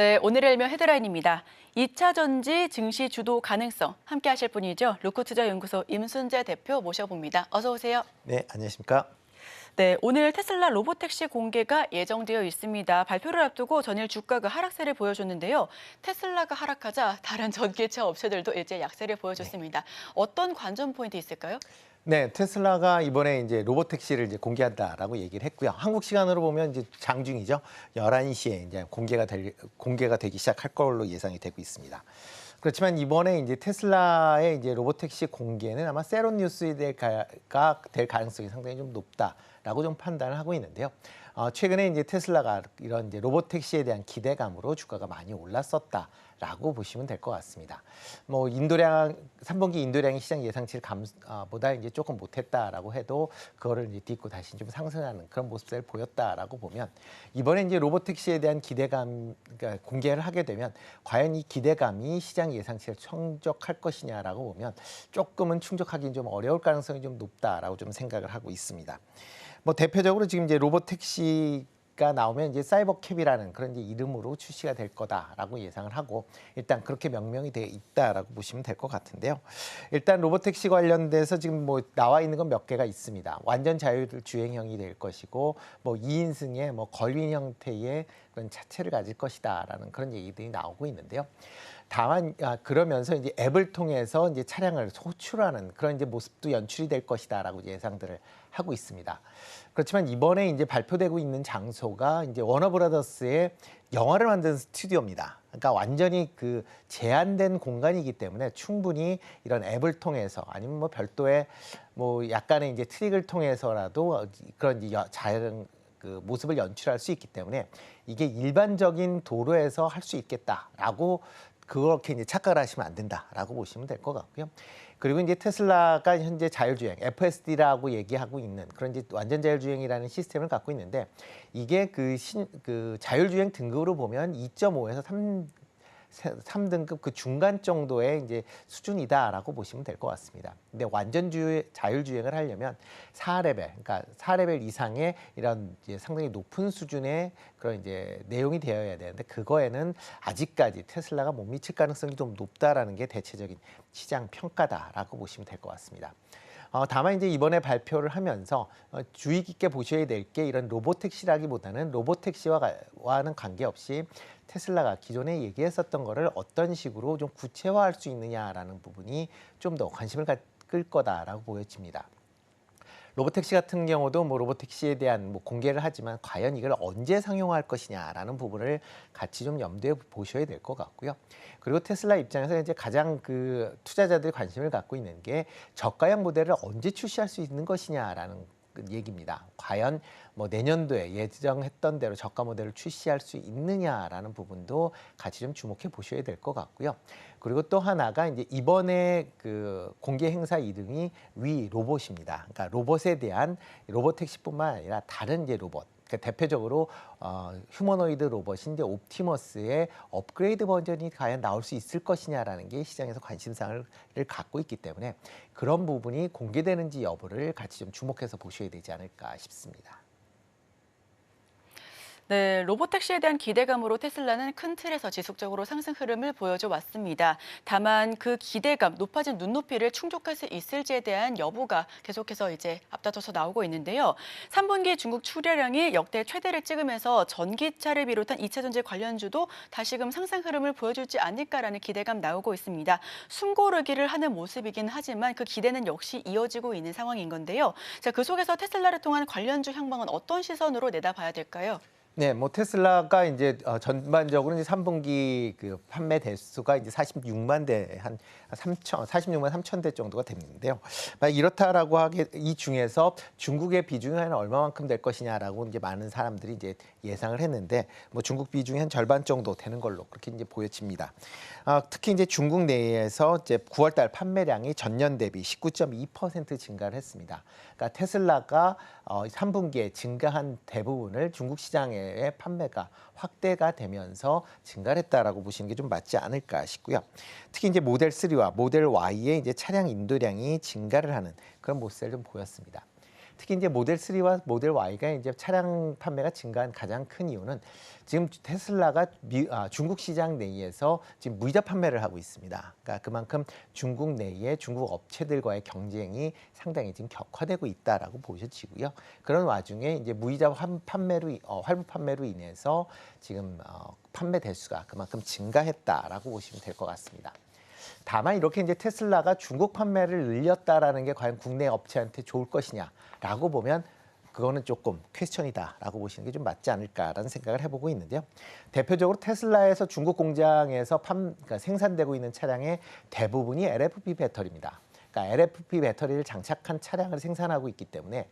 네, 오늘의 일면 헤드라인입니다. 2차 전지 증시 주도 가능성 함께 하실 분이죠. 루크투자연구소 임순재 대표 모셔봅니다. 어서 오세요. 네, 안녕하십니까? 네, 오늘 테슬라 로보택시 공개가 예정되어 있습니다. 발표를 앞두고 전일 주가가 하락세를 보여줬는데요. 테슬라가 하락하자 다른 전기차 업체들도 이제 약세를 보여줬습니다. 어떤 관전 포인트 있을까요? 네, 테슬라가 이번에 이제 로보택시를 이제 공개한다라고 얘기를 했고요. 한국 시간으로 보면 이제 장중이죠. 11시에 이제 공개가 되기 시작할 걸로 예상이 되고 있습니다. 그렇지만 이번에 이제 테슬라의 이제 로보택시 공개는 아마 세론 뉴스가 될 가능성이 상당히 좀 높다라고 좀 판단을 하고 있는데요. 최근에 이제 테슬라가 이런 이제 로보택시에 대한 기대감으로 주가가 많이 올랐었다라고 보시면 될 것 같습니다. 뭐 3분기 인도량이 시장 예상치를 보다 이제 조금 못했다라고 해도 그거를 이제 딛고 다시 좀 상승하는 그런 모습을 보였다라고 보면 이번에 이제 로보택시에 대한 기대감, 그러니까 공개를 하게 되면 과연 이 기대감이 시장 예상치를 충족할 것이냐라고 보면 조금은 충족하기는 좀 어려울 가능성이 좀 높다라고 좀 생각을 하고 있습니다. 뭐 대표적으로 지금 이제 로보택시가 나오면 이제 사이버캡이라는 그런 이제 이름으로 출시가 될 거다라고 예상을 하고 일단 그렇게 명명이 되어 있다라고 보시면 될 것 같은데요. 일단 로보택시 관련돼서 지금 뭐 나와 있는 건 몇 개가 있습니다. 완전 자율주행형이 될 것이고 뭐 2인승의 뭐 걸린 형태의 그런 차체를 가질 것이다라는 그런 얘기들이 나오고 있는데요. 다만 그러면서 이제 앱을 통해서 이제 차량을 호출하는 그런 이제 모습도 연출이 될 것이다라고 예상들을 하고 있습니다. 그렇지만 이번에 이제 발표되고 있는 장소가 이제 워너브라더스의 영화를 만드는 스튜디오입니다. 그러니까 완전히 그 제한된 공간이기 때문에 충분히 이런 앱을 통해서 아니면 뭐 별도의 뭐 약간의 이제 트릭을 통해서라도 그런 이제 자연 그 모습을 연출할 수 있기 때문에 이게 일반적인 도로에서 할 수 있겠다라고 그렇게 이제 착각을 하시면 안 된다라고 보시면 될 것 같고요. 그리고 이제 테슬라가 현재 자율주행, FSD라고 얘기하고 있는 그런 이제 완전 자율주행이라는 시스템을 갖고 있는데 이게 그 자율주행 등급으로 보면 2.5에서 3등급 그 중간 정도의 이제 수준이다라고 보시면 될 것 같습니다. 근데 완전 자율주행을 하려면 4레벨, 그러니까 4레벨 이상의 이런 이제 상당히 높은 수준의 그런 이제 내용이 되어야 되는데 그거에는 아직까지 테슬라가 못 미칠 가능성이 좀 높다라는 게 대체적인 시장 평가다라고 보시면 될 것 같습니다. 다만 이제 이번에 발표를 하면서 주의 깊게 보셔야 될 게 이런 로보택시라기보다는 로보택시와는 관계없이 테슬라가 기존에 얘기했었던 거를 어떤 식으로 좀 구체화할 수 있느냐라는 부분이 좀 더 관심을 끌 거다라고 보여집니다. 로보택시 같은 경우도 뭐 로보택시에 대한 뭐 공개를 하지만 과연 이걸 언제 상용화할 것이냐라는 부분을 같이 좀 염두에 보셔야 될 것 같고요. 그리고 테슬라 입장에서 이제 가장 그 투자자들이 관심을 갖고 있는 게 저가형 모델을 언제 출시할 수 있는 것이냐라는 그 얘기입니다. 과연 뭐 내년도에 예정했던 대로 저가 모델을 출시할 수 있느냐라는 부분도 같이 좀 주목해 보셔야 될 것 같고요. 그리고 또 하나가 이제 이번에 그 공개 행사 이름이 위 로봇입니다. 그러니까 로봇에 대한 로보택시뿐만 아니라 다른 이제 로봇. 그러니까 대표적으로 휴머노이드 로봇인 이제 옵티머스의 업그레이드 버전이 과연 나올 수 있을 것이냐라는 게 시장에서 관심사를 갖고 있기 때문에 그런 부분이 공개되는지 여부를 같이 좀 주목해서 보셔야 되지 않을까 싶습니다. 네, 로보택시에 대한 기대감으로 테슬라는 큰 틀에서 지속적으로 상승 흐름을 보여줘 왔습니다. 다만 그 기대감, 높아진 눈높이를 충족할 수 있을지에 대한 여부가 계속해서 이제 앞다퉈서 나오고 있는데요. 3분기 중국 출하량이 역대 최대를 찍으면서 전기차를 비롯한 2차 전지 관련주도 다시금 상승 흐름을 보여줄지 않을까라는 기대감 나오고 있습니다. 숨고르기를 하는 모습이긴 하지만 그 기대는 역시 이어지고 있는 상황인 건데요. 자, 그 속에서 테슬라를 통한 관련주 향방은 어떤 시선으로 내다봐야 될까요? 네, 뭐 테슬라가 이제 전반적으로 이제 3분기 그 판매 대수가 이제 46만 대 한 46만 3천 대 정도가 됐는데요. 이렇다라고 하게 이 중에서 중국의 비중이 한 얼마만큼 될 것이냐라고 이제 많은 사람들이 이제 예상을 했는데 뭐 중국 비중이 한 절반 정도 되는 걸로 그렇게 이제 보여집니다. 특히 이제 중국 내에서 이제 9월달 판매량이 전년 대비 19.2% 증가를 했습니다. 그러니까 테슬라가 3분기에 증가한 대부분을 중국 시장의 판매가 확대가 되면서 증가를 했다라고 보시는 게 좀 맞지 않을까 싶고요. 특히 이제 모델 3와 모델 Y의 이제 차량 인도량이 증가를 하는 그런 모습을 좀 보였습니다. 특히 이제 모델 3와 모델 Y가 이제 차량 판매가 증가한 가장 큰 이유는 지금 테슬라가 중국 시장 내에서 지금 무이자 판매를 하고 있습니다. 그러니까 그만큼 중국 내에 중국 업체들과의 경쟁이 상당히 지금 격화되고 있다라고 보셔지고요. 그런 와중에 이제 무이자 할부 판매로 인해서 지금 판매 대수가 그만큼 증가했다라고 보시면 될 것 같습니다. 다만 이렇게 이제 테슬라가 중국 판매를 늘렸다라는 게 과연 국내 업체한테 좋을 것이냐라고 보면 그거는 조금 퀘스천이다라고 보시는 게 좀 맞지 않을까라는 생각을 해보고 있는데요. 대표적으로 테슬라에서 중국 공장에서 그러니까 생산되고 있는 차량의 대부분이 LFP 배터리입니다. 그러니까 LFP 배터리를 장착한 차량을 생산하고 있기 때문에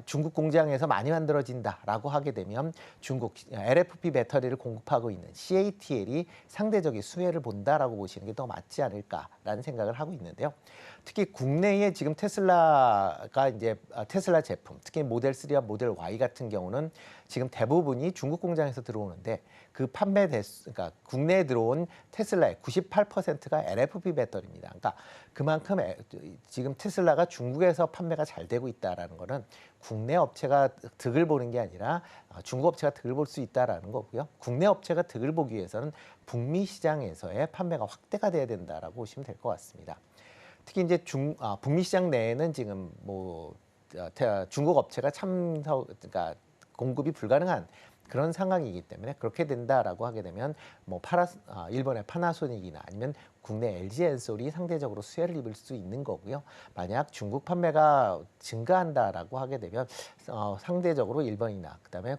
중국 공장에서 많이 만들어진다라고 하게 되면 중국 LFP 배터리를 공급하고 있는 CATL이 상대적인 수혜를 본다라고 보시는 게 더 맞지 않을까라는 생각을 하고 있는데요. 특히 국내에 지금 테슬라가 이제 테슬라 제품, 특히 모델 3와 모델 Y 같은 경우는 지금 대부분이 중국 공장에서 들어오는데 그 판매 대수, 그러니까 국내에 들어온 테슬라의 98%가 LFP 배터리입니다. 그러니까 그만큼 지금 테슬라가 중국에서 판매가 잘 되고 있다라는 거는 국내 업체가 득을 보는 게 아니라 중국 업체가 득을 볼 수 있다라는 거고요. 국내 업체가 득을 보기 위해서는 북미 시장에서의 판매가 확대가 돼야 된다라고 보시면 될 것 같습니다. 특히 이제 북미 시장 내에는 지금 중국 업체가 그러니까 공급이 불가능한 그런 상황이기 때문에 그렇게 된다라고 하게 되면 일본의 파나소닉이나 아니면 국내 LG 엔솔이 상대적으로 수혜를 입을 수 있는 거고요. 만약 중국 판매가 증가한다라고 하게 되면 상대적으로 일본이나 그다음에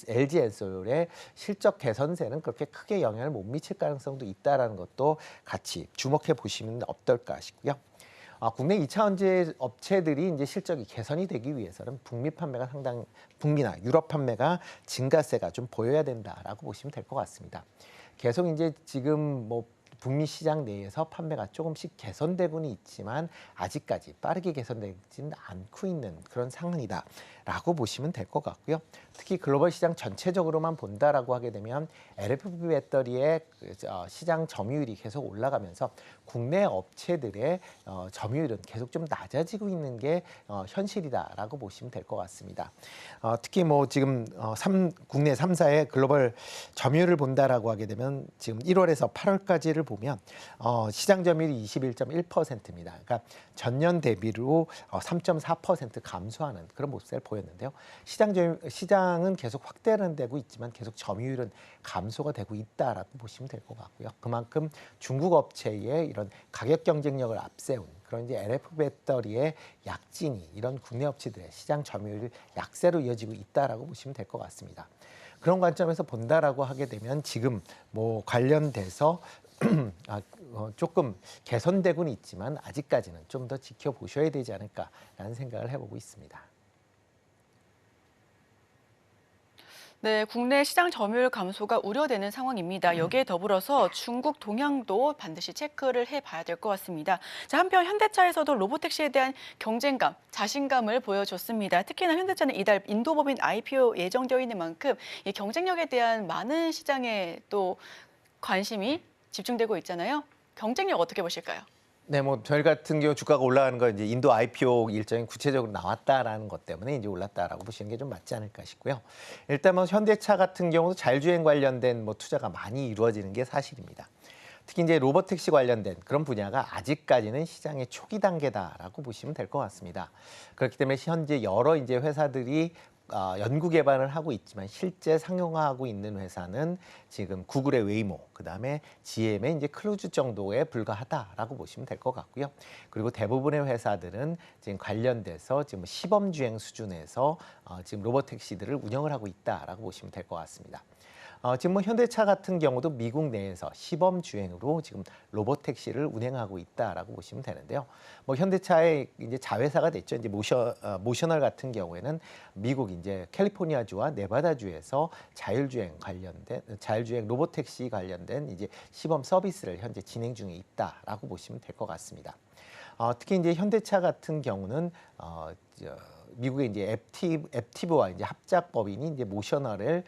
LG 엔솔의 실적 개선세는 그렇게 크게 영향을 못 미칠 가능성도 있다라는 것도 같이 주목해 보시면 어떨까 싶고요. 국내 2차원지 업체들이 이제 실적이 개선이 되기 위해서는 북미나 유럽 판매가 증가세가 좀 보여야 된다라고 보시면 될 것 같습니다. 계속 이제 지금 북미 시장 내에서 판매가 조금씩 개선되고는 있지만 아직까지 빠르게 개선되지는 않고 있는 그런 상황이다라고 보시면 될 것 같고요. 특히 글로벌 시장 전체적으로만 본다라고 하게 되면 LFP 배터리의 시장 점유율이 계속 올라가면서 국내 업체들의 점유율은 계속 좀 낮아지고 있는 게 현실이다라고 보시면 될 것 같습니다. 특히 지금 국내 3사의 글로벌 점유율을 본다라고 하게 되면 지금 1월에서 8월까지를 보면 시장 점유율이 21.1%입니다. 그러니까 전년 대비로 3.4% 감소하는 그런 모습을 보였는데요. 시장은 계속 확대는 되고 있지만 계속 점유율은 감소가 되고 있다라고 보시면 될 것 같고요. 그만큼 중국 업체의 이런 가격 경쟁력을 앞세운 그런 이제 LFP 배터리의 약진이 이런 국내 업체들의 시장 점유율 약세로 이어지고 있다라고 보시면 될 것 같습니다. 그런 관점에서 본다라고 하게 되면 지금 관련돼서 조금 개선되고는 있지만 아직까지는 좀 더 지켜보셔야 되지 않을까라는 생각을 해보고 있습니다. 네, 국내 시장 점유율 감소가 우려되는 상황입니다. 여기에 더불어서 중국 동향도 반드시 체크를 해봐야 될 것 같습니다. 자, 한편 현대차에서도 로보택시에 대한 경쟁감, 자신감을 보여줬습니다. 특히나 현대차는 이달 인도법인 IPO 예정되어 있는 만큼 이 경쟁력에 대한 많은 시장에 또 관심이 집중되고 있잖아요. 경쟁력 어떻게 보실까요? 네, 저희 같은 경우 주가가 올라가는 건 이제 인도 IPO 일정이 구체적으로 나왔다라는 것 때문에 이제 올랐다라고 보시는 게 좀 맞지 않을까 싶고요. 일단 현대차 같은 경우도 자율주행 관련된 투자가 많이 이루어지는 게 사실입니다. 특히 이제 로보택시 관련된 그런 분야가 아직까지는 시장의 초기 단계다라고 보시면 될 것 같습니다. 그렇기 때문에 현재 여러 이제 회사들이 연구 개발을 하고 있지만 실제 상용화하고 있는 회사는 지금 구글의 웨이모, 그다음에 GM의 이제 클루즈 정도에 불과하다라고 보시면 될 것 같고요. 그리고 대부분의 회사들은 지금 관련돼서 지금 시범 주행 수준에서 지금 로보택시들을 운영을 하고 있다라고 보시면 될 것 같습니다. 지금 현대차 같은 경우도 미국 내에서 시범 주행으로 지금 로보택시를 운행하고 있다라고 보시면 되는데요. 현대차의 이제 자회사가 됐죠. 이제 모셔널 같은 경우에는 미국 이제 캘리포니아주와 네바다주에서 자율주행 로보택시 관련된 이제 시범 서비스를 현재 진행 중에 있다라고 보시면 될 것 같습니다. 특히 이제 현대차 같은 경우는 미국의 이제 앱티브와 이제 합작법인이 이제 모셔널의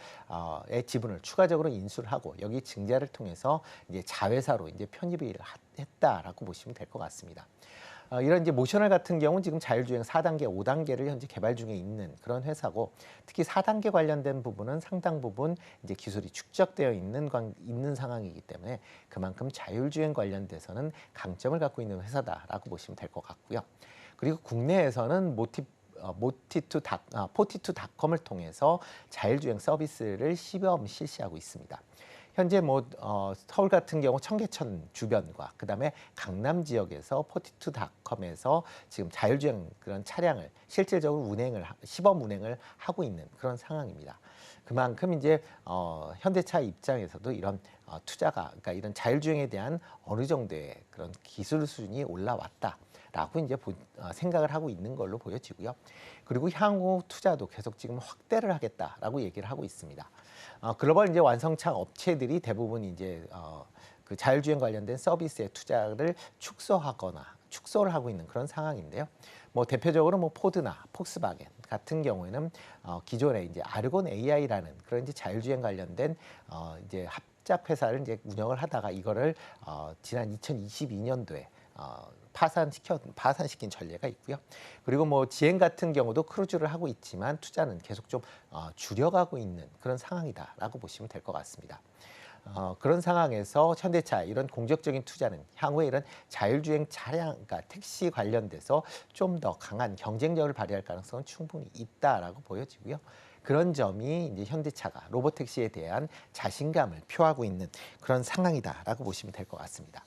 지분을 추가적으로 인수를 하고 여기 증자를 통해서 이제 자회사로 이제 편입을 했다라고 보시면 될 것 같습니다. 이런 이제 모셔널 같은 경우는 지금 자율주행 4단계, 5단계를 현재 개발 중에 있는 그런 회사고, 특히 4단계 관련된 부분은 상당 부분 이제 기술이 축적되어 있는 상황이기 때문에 그만큼 자율주행 관련돼서는 강점을 갖고 있는 회사다라고 보시면 될 것 같고요. 그리고 국내에서는 포티투닷컴을 통해서 자율주행 서비스를 시범 실시하고 있습니다. 현재 서울 같은 경우 청계천 주변과 그다음에 강남 지역에서 포티투닷컴에서 지금 자율주행 그런 차량을 실질적으로 시범 운행을 하고 있는 그런 상황입니다. 그만큼 이제 현대차 입장에서도 이런 그러니까 이런 자율주행에 대한 어느 정도의 그런 기술 수준이 올라왔다라고 이제 생각을 하고 있는 걸로 보여지고요. 그리고 향후 투자도 계속 지금 확대를 하겠다라고 얘기를 하고 있습니다. 글로벌 이제 완성차 업체들이 대부분 이제 그 자율주행 관련된 서비스의 투자를 축소를 하고 있는 그런 상황인데요. 대표적으로 포드나 폭스바겐 같은 경우에는 기존에 이제 아르곤 AI라는 그런 이제 자율주행 관련된 이제 합작 회사를 이제 운영을 하다가 이거를 지난 2022년도에 파산시킨 전례가 있고요. 그리고 지행 같은 경우도 크루즈를 하고 있지만 투자는 계속 좀 줄여가고 있는 그런 상황이다라고 보시면 될 것 같습니다. 그런 상황에서 현대차 이런 공격적인 투자는 향후에 이런 자율주행 차량, 그러니까 택시 관련돼서 좀 더 강한 경쟁력을 발휘할 가능성은 충분히 있다라고 보여지고요. 그런 점이 이제 현대차가 로보택시에 대한 자신감을 표하고 있는 그런 상황이다라고 보시면 될 것 같습니다.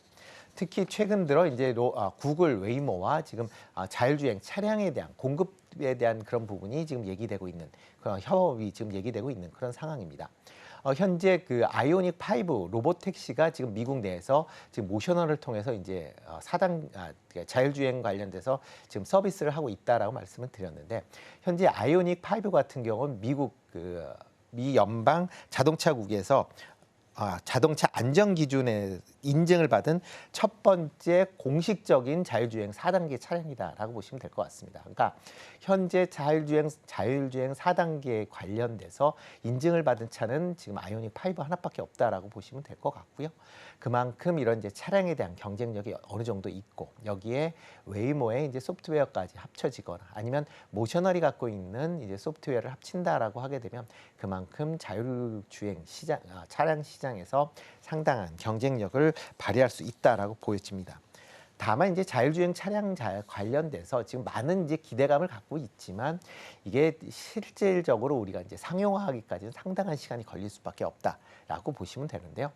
특히 최근 들어 이제 구글 웨이모와 지금 자율주행 차량에 대한 공급에 대한 그런 부분이 지금 얘기되고 있는 그런 협업이 지금 얘기되고 있는 그런 상황입니다. 현재 그 아이오닉 5 로보택시가 지금 미국 내에서 지금 모셔널을 통해서 이제 자율주행 관련돼서 지금 서비스를 하고 있다라고 말씀을 드렸는데, 현재 아이오닉 5 같은 경우는 미 연방 자동차국에서 자동차 안전 기준에 인증을 받은 첫 번째 공식적인 자율주행 4단계 차량이다라고 보시면 될 것 같습니다. 그러니까 현재 자율주행 4단계에 관련돼서 인증을 받은 차는 지금 아이오닉 5 하나밖에 없다라고 보시면 될 것 같고요. 그만큼 이런 이제 차량에 대한 경쟁력이 어느 정도 있고, 여기에 웨이모의 이제 소프트웨어까지 합쳐지거나 아니면 모셔널이 갖고 있는 이제 소프트웨어를 합친다라고 하게 되면 그만큼 자율주행 차량 시장에서 상당한 경쟁력을 발휘할 수 있다라고 보여집니다. 다만 이제 자율주행 차량 관련돼서 지금 많은 이제 기대감을 갖고 있지만, 이게 실질적으로 우리가 이제 상용화하기까지는 상당한 시간이 걸릴 수밖에 없다라고 보시면 되는데요.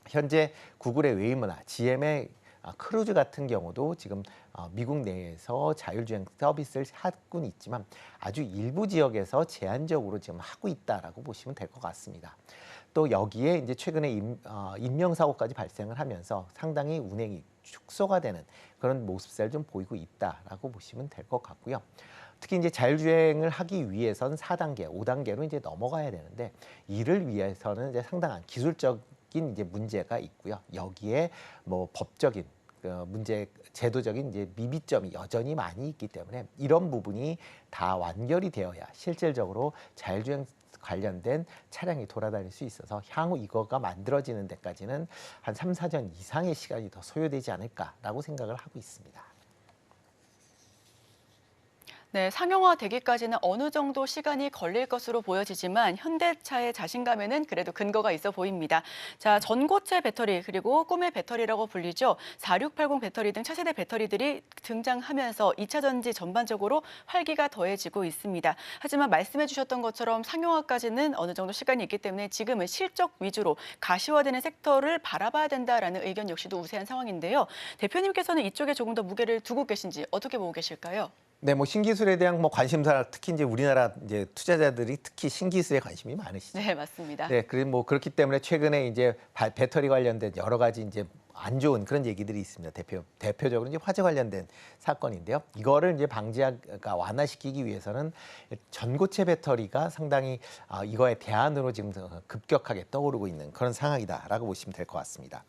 현재 구글의 웨이모나 GM의 크루즈 같은 경우도 지금 미국 내에서 자율주행 서비스를 하고는 있지만 아주 일부 지역에서 제한적으로 지금 하고 있다라고 보시면 될 것 같습니다. 또 여기에 이제 최근에 인명사고까지 발생을 하면서 상당히 운행이 축소가 되는 그런 모습을 좀 보이고 있다라고 보시면 될 것 같고요. 특히 이제 자율주행을 하기 위해선 4단계, 5단계로 이제 넘어가야 되는데, 이를 위해서는 이제 상당한 기술적인 이제 문제가 있고요. 여기에 법적인 문제, 제도적인 이제 미비점이 여전히 많이 있기 때문에 이런 부분이 다 완결이 되어야 실질적으로 자율주행 관련된 차량이 돌아다닐 수 있어서 향후 이거가 만들어지는 데까지는 한 3, 4년 이상의 시간이 더 소요되지 않을까라고 생각을 하고 있습니다. 네, 상용화 되기까지는 어느 정도 시간이 걸릴 것으로 보여지지만 현대차의 자신감에는 그래도 근거가 있어 보입니다. 자, 전고체 배터리 그리고 꿈의 배터리라고 불리죠. 4680 배터리 등 차세대 배터리들이 등장하면서 2차 전지 전반적으로 활기가 더해지고 있습니다. 하지만 말씀해 주셨던 것처럼 상용화까지는 어느 정도 시간이 있기 때문에 지금은 실적 위주로 가시화되는 섹터를 바라봐야 된다라는 의견 역시도 우세한 상황인데요. 대표님께서는 이쪽에 조금 더 무게를 두고 계신지 어떻게 보고 계실까요? 네, 신기술에 대한 관심사, 특히 이제 우리나라 이제 투자자들이 특히 신기술에 관심이 많으시죠. 네, 맞습니다. 네, 그리고 그렇기 때문에 최근에 이제 배터리 관련된 여러 가지 이제 안 좋은 그런 얘기들이 있습니다. 대표적으로 이제 화재 관련된 사건인데요. 이거를 이제 완화시키기 위해서는 전고체 배터리가 상당히 이거의 대안으로 지금 급격하게 떠오르고 있는 그런 상황이다라고 보시면 될 것 같습니다.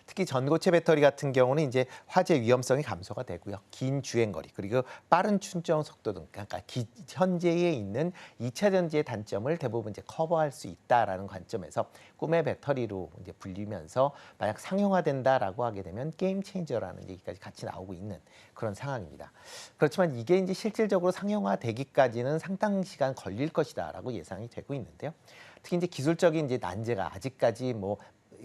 특히 전고체 배터리 같은 경우는 이제 화재 위험성이 감소가 되고요. 긴 주행 거리 그리고 빠른 충전 속도 등 그러니까 현재에 있는 2차 전지의 단점을 대부분 이제 커버할 수 있다라는 관점에서 꿈의 배터리로 이제 불리면서 만약 상용화된다라고 하게 되면 게임 체인저라는 얘기까지 같이 나오고 있는 그런 상황입니다. 그렇지만 이게 이제 실질적으로 상용화되기까지는 상당 시간 걸릴 것이다라고 예상이 되고 있는데요. 특히 이제 기술적인 이제 난제가 아직까지 뭐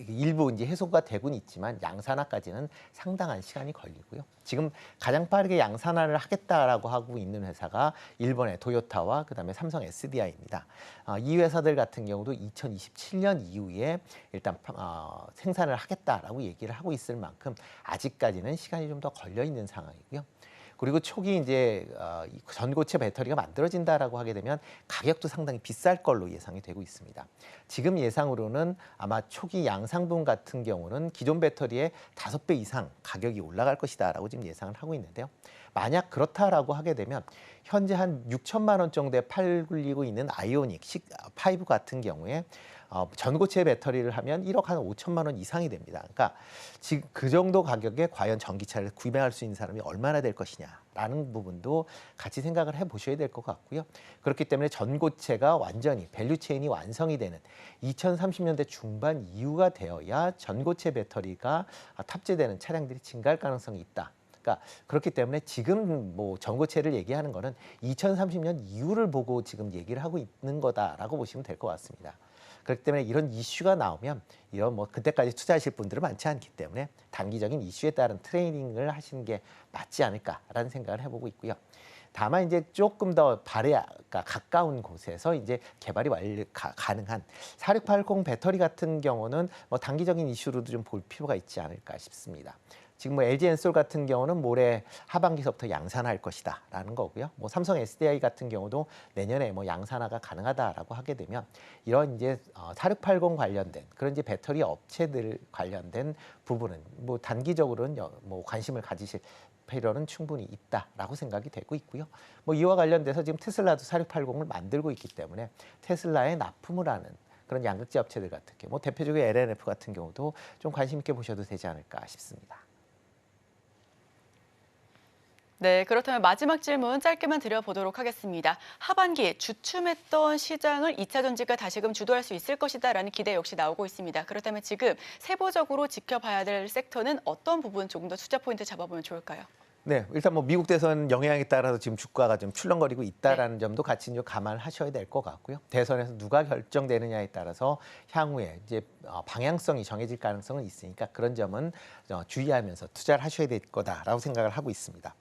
일부 이제 해소가 되고는 있지만 양산화까지는 상당한 시간이 걸리고요. 지금 가장 빠르게 양산화를 하겠다라고 하고 있는 회사가 일본의 도요타와 그다음에 삼성 SDI입니다. 이 회사들 같은 경우도 2027년 이후에 일단 생산을 하겠다라고 얘기를 하고 있을 만큼 아직까지는 시간이 좀 더 걸려 있는 상황이고요. 그리고 초기 이제 전고체 배터리가 만들어진다라고 하게 되면 가격도 상당히 비쌀 걸로 예상이 되고 있습니다. 지금 예상으로는 아마 초기 양상분 같은 경우는 기존 배터리의 5배 이상 가격이 올라갈 것이다라고 지금 예상을 하고 있는데요. 만약 그렇다라고 하게 되면 현재 한 6천만 원 정도에 팔리고 있는 아이오닉 5 같은 경우에 전고체 배터리를 하면 1억 한 5천만 원 이상이 됩니다. 그러니까 지금 그 정도 가격에 과연 전기차를 구매할 수 있는 사람이 얼마나 될 것이냐라는 부분도 같이 생각을 해보셔야 될 것 같고요. 그렇기 때문에 전고체가 완전히 밸류체인이 완성이 되는 2030년대 중반 이후가 되어야 전고체 배터리가 탑재되는 차량들이 증가할 가능성이 있다. 그러니까 그렇기 때문에 지금 뭐 전고체를 얘기하는 거는 2030년 이후를 보고 지금 얘기를 하고 있는 거다라고 보시면 될 것 같습니다. 그렇기 때문에 이런 이슈가 나오면 이런 뭐 그때까지 투자하실 분들은 많지 않기 때문에 단기적인 이슈에 따른 트레이딩을 하시는 게 맞지 않을까라는 생각을 해보고 있고요. 다만 이제 조금 더 발해가 가까운 곳에서 이제 개발이 가능한 4680 배터리 같은 경우는 뭐 단기적인 이슈로도 좀 볼 필요가 있지 않을까 싶습니다. 지금 뭐 LG 엔솔 같은 경우는 올해 하반기서부터 양산할 것이다라는 거고요. 뭐 삼성 SDI 같은 경우도 내년에 뭐 양산화가 가능하다라고 하게 되면 이런 이제 4680 관련된 그런 이제 배터리 업체들 관련된 부분은 뭐 단기적으로는 뭐 관심을 가지실 필요는 충분히 있다라고 생각이 되고 있고요. 뭐 이와 관련돼서 지금 테슬라도 4680을 만들고 있기 때문에 테슬라에 납품을 하는 그런 양극재 업체들 같은 경우, 뭐 대표적으로 LNF 같은 경우도 좀 관심 있게 보셔도 되지 않을까 싶습니다. 네, 그렇다면 마지막 질문 짧게만 드려보도록 하겠습니다. 하반기에 주춤했던 시장을 2차 전지가 다시금 주도할 수 있을 것이다라는 기대 역시 나오고 있습니다. 그렇다면 지금 세부적으로 지켜봐야 될 섹터는 어떤 부분 조금 더 투자 포인트 잡아보면 좋을까요? 네, 일단 뭐 미국 대선 영향에 따라서 지금 주가가 좀 출렁거리고 있다라는 네. 점도 같이 좀 감안하셔야 될 것 같고요. 대선에서 누가 결정되느냐에 따라서 향후에 이제 방향성이 정해질 가능성은 있으니까 그런 점은 주의하면서 투자를 하셔야 될 거다라고 생각을 하고 있습니다.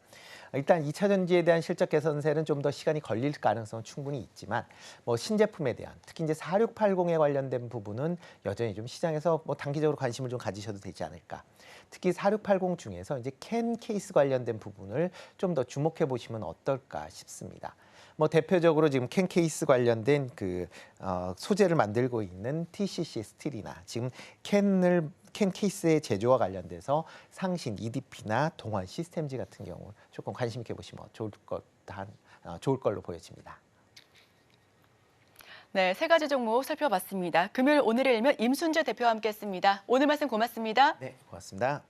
일단 2차 전지에 대한 실적 개선세는 좀 더 시간이 걸릴 가능성은 충분히 있지만 뭐 신제품에 대한 특히 이제 4680에 관련된 부분은 여전히 좀 시장에서 뭐 단기적으로 관심을 좀 가지셔도 되지 않을까. 특히 4680 중에서 이제 캔 케이스 관련된 부분을 좀 더 주목해 보시면 어떨까 싶습니다. 뭐 대표적으로 지금 캔 케이스 관련된 그 소재를 만들고 있는 TCC 스틸이나 지금 캔 케이스의 제조와 관련돼서 상신, EDP나 동원 시스템즈 같은 경우 조금 관심 있게 보시면 좋을 걸로 보여집니다. 네, 세 가지 종목 살펴봤습니다. 금요일 오늘의 일면 임순재 대표와 함께했습니다. 오늘 말씀 고맙습니다. 네, 고맙습니다.